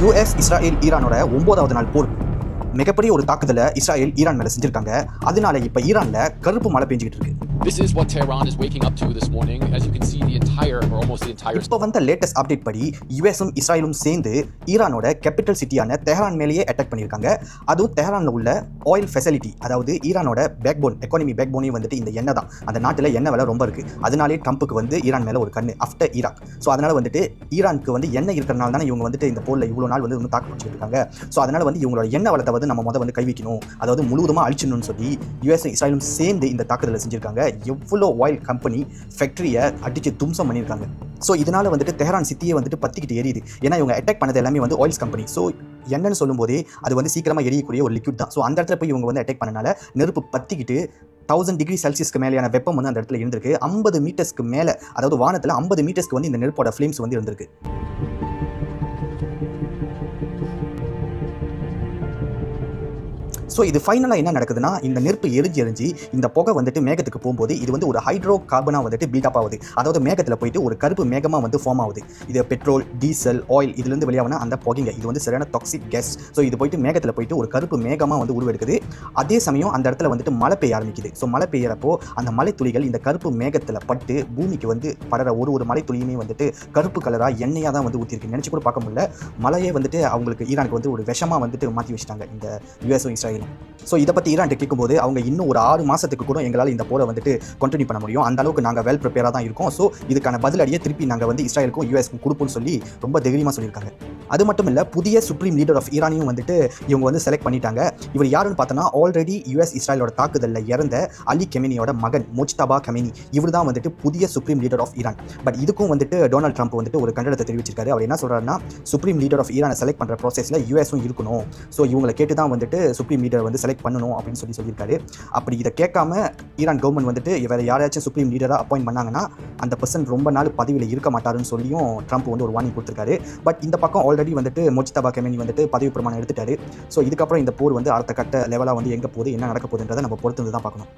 US Israel ஈரானோட 9வது நாள் போர் மிகப்பெரிய ஒரு தாக்குதலை இஸ்ரேல் ஈரான் மேலே செஞ்சிருக்காங்க. அதனால இப்போ ஈரான்ல கருப்பு மழை பெஞ்சிக்கிட்டு இருக்கு. This is what Tehran is waking up to this morning. As you can see, the entire or almost the entire. இப்போ வந்த லேட்டஸ்ட் அப்டேட் படி யுஎஸும் இஸ்ரேலும் சேர்ந்து ஈரானோட கேபிட்டல் சிட்டியான தெஹரான் மேலேயே அட்டாக் பண்ணியிருக்காங்க. அதுவும் தெஹரானில் உள்ள ஆயில் ஃபெசிலிட்டி, அதாவது ஈரானோட பேக்போன், எக்கானமி பேக்போனே வந்துட்டு இந்த எண்ணெய் தான். அந்த நாட்டில் எண்ணெய் விலை ரொம்ப இருக்கு. அதனாலே ட்ரம்ப்புக்கு வந்து ஈரான் மேலே ஒரு கண்ணு ஆஃப்டர் ஈராக். ஸோ அதனால வந்துட்டு ஈரானுக்கு வந்து எண்ணெய் இருக்கிறனால தானே இவங்க வந்துட்டு இந்த போரில் இவ்வளோ நாள் வந்து தாக்கு பிடிச்சிட்டு இருக்காங்க. ஸோ அதனால வந்து இவங்களோட எண்ணெய் வளத்தை வந்து நம்ம வந்து கை வைக்கணும், அதாவது முழுவதுமாக அழிச்சிடணும்னு சொல்லி யுஎஸ் இஸ்ரேலும் சேர்ந்து இந்த தாக்குதலை செஞ்சிருக்காங்க. எவ்வளோ ஆயில் கம்பெனி ஃபேக்ட்ரியை அடிச்சு தும்சம் பண்ணியிருக்காங்க. ஸோ இதனால வந்துட்டு தெஹரான் சிட்டியே வந்துட்டு பத்திக்கிட்டு எரியுது. ஏன்னா இவங்க அட்டாக் பண்ணது எல்லாமே வந்து ஆயில்ஸ் கம்பெனி. ஸோ என்னன்னு சொல்லும்போதே அது வந்து சீக்கிரமாக எரியக்கூடிய ஒரு லிக்விட் தான். ஸோ அந்த இடத்துல போய் இவங்க வந்து அட்டாக் பண்ணனால நெருப்பு பத்திக்கிட்டு 1000 டிகிரி செல்சியஸ்க்கு மேலேயான வெப்பம் வந்து அந்த இடத்துல இருந்திருக்கு. 50 மீட்டர்ஸ்க்கு மேலே, அதாவது வானத்தில் 50 மீட்டர்ஸ்க்கு வந்து இந்த நெருப்போட ஃப்ளேம்ஸ் வந்து இருந்திருக்கு. ஸோ இது ஃபைனலாக என்ன நடக்குதுன்னா, இந்த நெருப்பு எரிஞ்சு இந்த புகை வந்துட்டு மேகத்துக்கு போகும்போது இது வந்து ஒரு ஹைட்ரோ கார்பனாக வந்துட்டு பில்டப் ஆகுது. அதாவது மேகத்தில் போயிட்டு ஒரு கருப்பு மேகமாக வந்து ஃபார்ம் ஆகுது. இது பெட்ரோல், டீசல், ஆயில் இதுலேருந்து வெளியாகனா அந்த புகைங்க, இது வந்து சரியான டாக்ஸிக் கேஸ். ஸோ இது போயிட்டு மேகத்தில் போயிட்டு ஒரு கருப்பு மேகமாக வந்து உருவெடுக்குது. அதே சமயம் அந்த இடத்துல வந்துட்டு மழை பெய்ய ஆரம்பிக்குது. ஸோ மழை பெய்யறப்போ அந்த மழை துளிகள் இந்த கருப்பு மேகத்தில் பட்டு பூமிக்கு வந்து படுற ஒரு மழை துளியுமே வந்துட்டு கருப்பு கலராக எண்ணெயாக தான் வந்து ஊற்றிருக்கு. நினச்சி கூட பார்க்க முடியல. மழையே வந்துட்டு அவங்களுக்கு ஈரானுக்கு வந்து ஒரு விஷமாக வந்துட்டு மாற்றி வச்சுட்டாங்க இந்த யுஎஸும் இஸ்ரேலும். ஸோ இதை பற்றி ஈரான் கேட்கும்போது அவங்க இன்னும் ஒரு 6 மாதத்துக்கு கூட எங்களால் இந்த போரை வந்துட்டு கண்டினியூ பண்ண முடியும், அந்த அளவுக்கு நாங்கள் வெல் ப்ரிப்பேராக தான் இருக்கோம். ஸோ இதுக்கான பதிலடியை திருப்பி நாங்கள் வந்து இஸ்ரேலுக்கும் யூஎஸ்க்கும் கொடுப்போம்னு சொல்லி ரொம்ப தைரியமாக சொல்லியிருக்காங்க. அது மட்டும் இல்லை, புதிய சுப்ரீம் லீடர் ஆஃப் ஈரானையும் வந்துட்டு இவங்க வந்து செலக்ட் பண்ணிட்டாங்க. இவர் யாருன்னு பார்த்தோன்னா, ஆல்ரெடி யூஎஸ் இஸ்ரேலோட தாக்குதலில் இறந்த அலி கெமினியோட மகன் முஜ்தபா கெமினி. இவர் தான் வந்துட்டு புதிய supreme leader of Iran. But இதுக்கும் வந்துட்டு டொனால்ட் ட்ரம்ப் வந்துட்டு ஒரு கண்டனத்தை தெரிவிச்சிருக்காரு. அவர் என்ன சொல்கிறாருன்னா, சுப்ரீம் லீடர் ஆஃப் ஈரானை செலக்ட் பண்ணுற ப்ராசஸில் யூஎஸும் இருக்கணும். ஸோ இவங்களை கேட்டு தான் வந்துட்டு சுப்ரீம் லீடர் வந்து செலக்ட் பண்ணணும் அப்படின்னு சொல்லியிருக்காரு. அப்படி இதை கேட்காம ஈரான் கவர்மெண்ட் வந்துட்டு வேறு யாராச்சும் சுப்ரீம் லீடராக அப்பாயிண்ட் பண்ணாங்கன்னா அந்த பர்சன் ரொம்ப நாள் பதவியில் இருக்க மாட்டாருன்னு சொல்லியும் ட்ரம்ப் வந்து ஒரு வார்னிங் கொடுத்துருக்காரு. பட் இந்த பக்கம் ஆல்ரெடி வந்துட்டு முஜ்தபா கெமினி வந்துட்டு பதவி பிரமாணம் எடுத்துட்டாரு. ஸோ இதுக்கப்புறம் இந்த போர் வந்து அடுத்த கட்ட லெவலாக வந்து எங்கே போகுது, என்ன நடக்க போகுதுன்றதை நம்ம பொறுத்து தான் பார்க்கணும்.